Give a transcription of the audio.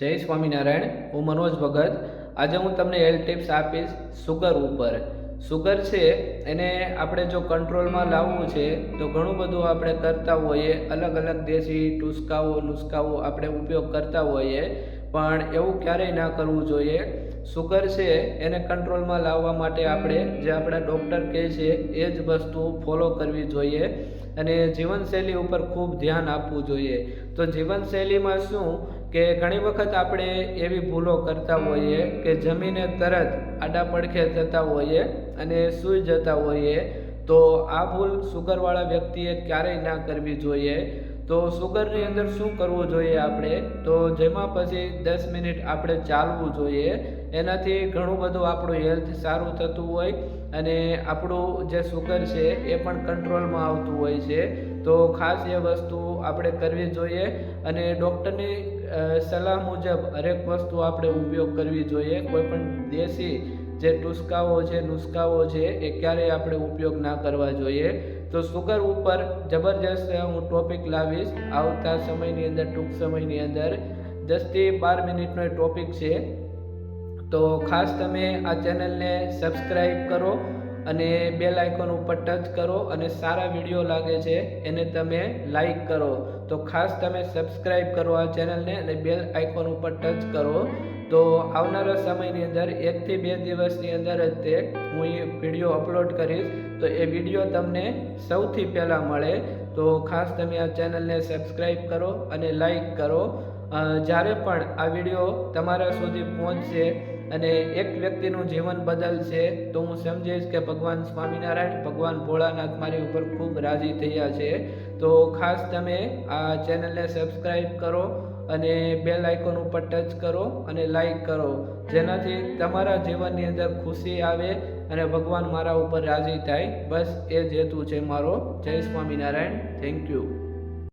જય સ્વામિનારાયણ। હું મનોજ ભગત। આજે હું તમને હેલ્થ ટિપ્સ આપીશ સુગર ઉપર। સુગર છે એને આપણે જો કંટ્રોલમાં લાવવું છે તો ઘણું બધું આપણે કરતા હોઈએ, અલગ અલગ દેશી નુસ્ખાઓ આપણે ઉપયોગ કરતા હોઈએ, પણ એવું ક્યારેય ના કરવું જોઈએ। સુગર છે એને કંટ્રોલમાં લાવવા માટે આપણે જે આપણા ડૉક્ટર કહે છે એ જ વસ્તુ ફોલો કરવી જોઈએ અને જીવનશૈલી ઉપર ખૂબ ધ્યાન આપવું જોઈએ। તો જીવનશૈલીમાં શું કે ઘણી વખત આપણે એવી ભૂલો કરતા હોઈએ કે જમીને તરત આડા પડખે જતા હોઈએ અને સૂઈ જતા હોઈએ, તો આ ભૂલ સુગરવાળા વ્યક્તિએ ક્યારેય ના કરવી જોઈએ। તો સુગરની અંદર શું કરવું જોઈએ આપણે, તો જેમાં પછી 10 મિનિટ આપણે ચાલવું જોઈએ। એનાથી ઘણું બધું આપણું હેલ્થ સારું થતું હોય અને આપણું જે સુગર છે એ પણ કંટ્રોલમાં આવતું હોય છે। તો ખાસ એ વસ્તુ આપણે કરવી જોઈએ અને ડૉક્ટરની સલાહ મુજબ હરેક વસ્તુ આપણે ઉપયોગ કરવી જોઈએ। કોઈ પણ દેશી જે નુસ્ખાઓ છે એ ક્યારેય આપણે ઉપયોગ ના કરવા જોઈએ। તો સુગર ઉપર જબરજસ્ત હું ટોપિક લાવીશ આવતા સમયની અંદર, ટૂંક સમયની અંદર 10 થી 12 મિનિટનો ટોપિક છે। તો ખાસ તમે આ ચેનલને સબસ્ક્રાઈબ કરો અને બેલ આઇકોન ઉપર ટચ કરો અને સારા વિડીયો લાગે છે એને તમે લાઈક કરો। તો ખાસ તમે સબસ્ક્રાઈબ કરો આ ચેનલને અને બેલ આઇકોન ઉપર ટચ કરો। તો આવનારા સમયની અંદર 1 થી 2 દિવસની અંદર જ હું એ વિડીયો અપલોડ કરીશ, તો એ વિડીયો તમને સૌથી પહેલાં મળે। તો ખાસ તમે આ ચેનલને સબસ્ક્રાઈબ કરો અને લાઈક કરો। જ્યારે પણ આ વિડીયો તમારા સુધી પહોંચશે અને એક વ્યક્તિનું જીવન બદલશે તો હું સમજીશ કે ભગવાન સ્વામિનારાયણ, ભગવાન ભોળાનાથ મારી ઉપર ખૂબ રાજી થયા છે। તો ખાસ તમે આ ચેનલને સબસ્ક્રાઈબ કરો અને બેલ આઇકોન ઉપર ટચ કરો અને લાઈક કરો, જેનાથી તમારા જીવનની અંદર ખુશી આવે અને ભગવાન મારા ઉપર રાજી થાય। બસ એ જ હેતુ છે મારો। જય સ્વામિનારાયણ। Thank you.